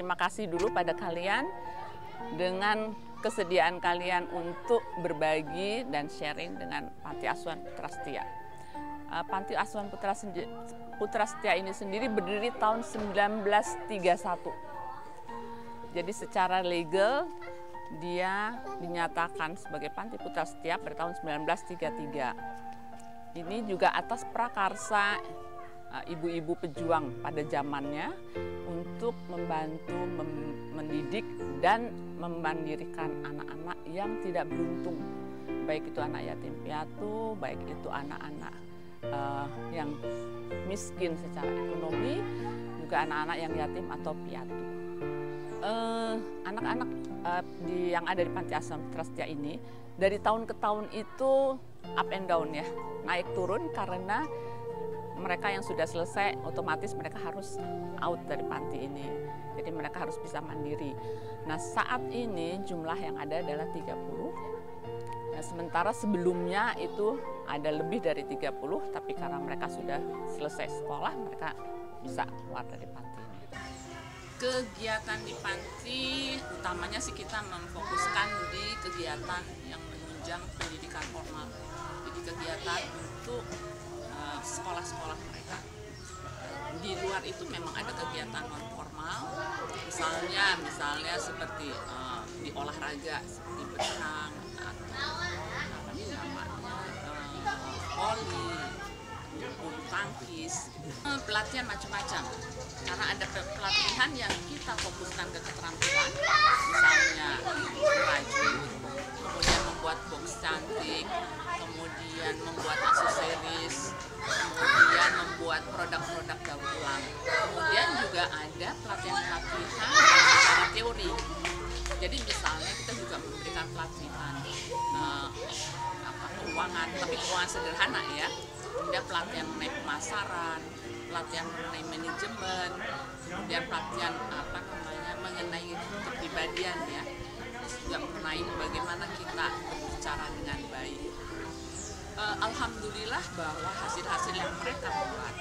berterima kasih dulu pada kalian dengan kesediaan kalian untuk berbagi dan sharing dengan Panti Asuhan Putra Setia. Panti Asuhan Putra Setia ini sendiri berdiri tahun 1931. Jadi secara legal dia dinyatakan sebagai Panti Putra Setia pada tahun 1933. Ini juga atas prakarsa ibu-ibu pejuang pada zamannya untuk membantu mendidik dan memandirikan anak-anak yang tidak beruntung, baik itu anak yatim piatu, baik itu anak-anak yang miskin secara ekonomi, juga anak-anak yang yatim atau piatu. Anak-anak yang ada di Panti Asuhan Putra Setia ini dari tahun ke tahun itu up and down ya, naik turun karena mereka yang sudah selesai otomatis mereka harus out dari panti ini. Jadi mereka harus bisa mandiri. Nah, saat ini jumlah yang ada adalah 30. Nah, sementara sebelumnya itu ada lebih dari 30, tapi karena mereka sudah selesai sekolah, mereka bisa keluar dari panti ini. Kegiatan di panti utamanya sih kita memfokuskan di kegiatan yang menunjang pendidikan formal. Jadi kegiatan untuk sekolah-sekolah mereka. Di luar itu memang ada kegiatan non formal, misalnya seperti di olahraga seperti berenang atau voli, bulu tangkis, pelatihan macam-macam. Karena ada pelatihan yang kita fokuskan ke keterampilan, misalnya merajut, kemudian membuat box cantik, kemudian membuat aksesoris, kemudian membuat produk-produk daur ulang. Kemudian juga ada pelatihan-pelatihan secara teori. Jadi misalnya kita juga memberikan pelatihan keuangan, tapi keuangan sederhana ya. Kemudian pelatihan mengenai pemasaran, pelatihan mengenai manajemen, kemudian pelatihan mengenai kepribadian ya, juga mengenai bagaimana kita berbicara dengan baik. Alhamdulillah bahwa hasil-hasil yang mereka buat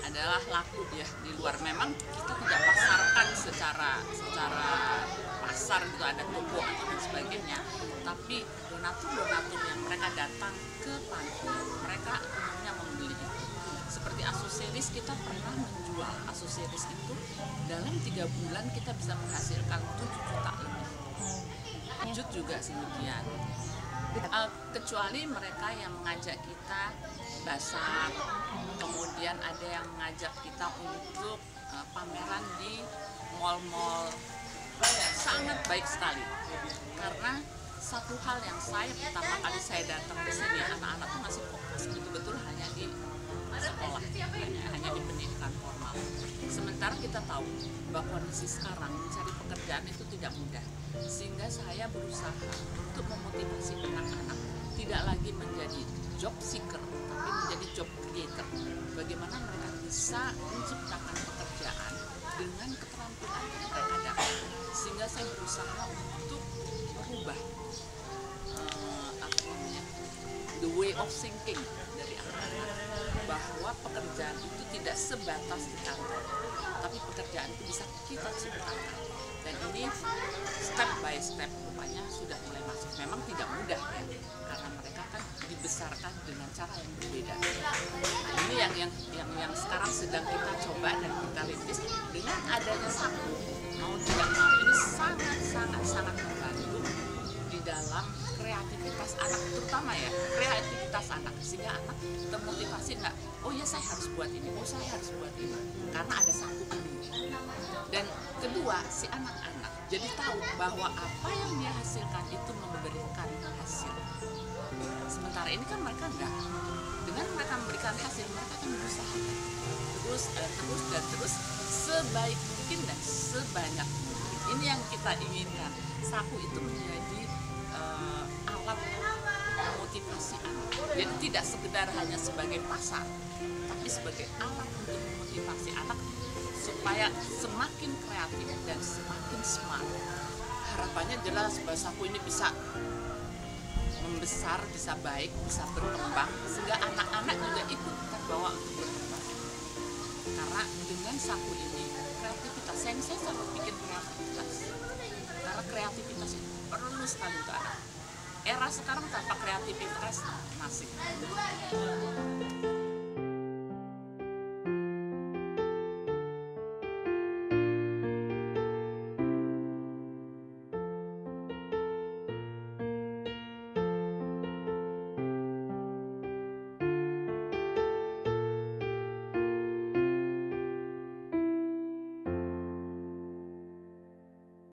adalah laku ya di luar. Memang kita tidak pasarkan secara pasar gitu, ada toko atau dan sebagainya, tapi donatur yang mereka datang ke panti, mereka umumnya membeli. Seperti aksesoris, kita pernah menjual aksesoris itu dalam 3 bulan kita bisa menghasilkan 7 juta lebih. Jut juga demikian. Kecuali mereka yang mengajak kita basar, kemudian ada yang mengajak kita untuk pameran di mal-mal, sangat baik sekali. Karena satu hal yang pertama kali saya datang ke sini, anak-anak tuh masih fokus betul-betul hanya di sekolah, hanya di pendidikan formal. Sementara kita tahu bahwa kondisi sekarang mencari pekerjaan itu tidak mudah, sehingga saya berusaha untuk memotivasi anak-anak tidak lagi menjadi job seeker, tapi menjadi job creator. Bagaimana mereka bisa menciptakan pekerjaan dengan keterampilan yang mereka dapat, sehingga saya berusaha untuk merubah the way of thinking dari anak-anak, bahwa pekerjaan itu tidak sebatas di kantor, tapi pekerjaan itu bisa kita ciptakan. Dan ini step by step rupanya sudah mulai masuk. Memang tidak mudah ya, karena mereka kan dibesarkan dengan cara yang berbeda. Nah, ini yang sekarang sedang kita coba dan kita rintis dengan adanya Saku. Mau tidak mau ini sangat membantu di dalam kreativitas anak, terutama ya kreativitas anak, sehingga anak termotivasi nggak, oh ya saya harus buat ini, oh saya harus buat ini, karena ada Saku ini. Dan kedua, si anak-anak jadi tahu bahwa apa yang dia hasilkan itu memberikan hasil. Sementara ini kan mereka enggak. Dengan mereka memberikan hasil, mereka akan berusaha terus sebaik mungkin dan sebanyak mungkin. Ini yang kita inginkan. Saku itu menjadi alat motivasi anak. Jadi tidak sekedar hanya sebagai pasar, tapi sebagai alat untuk memotivasi anak supaya semakin kreatif dan semakin smart. Harapannya jelas bahwa Saku ini bisa membesar, bisa baik, bisa berkembang, sehingga anak-anak juga ikut terbawa untuk berkembang. Karena dengan Saku ini kreativitas. Saya selalu bikin kreativitas karena kreativitas itu perlu sekali untuk anak. Era sekarang tanpa kreativitas masih.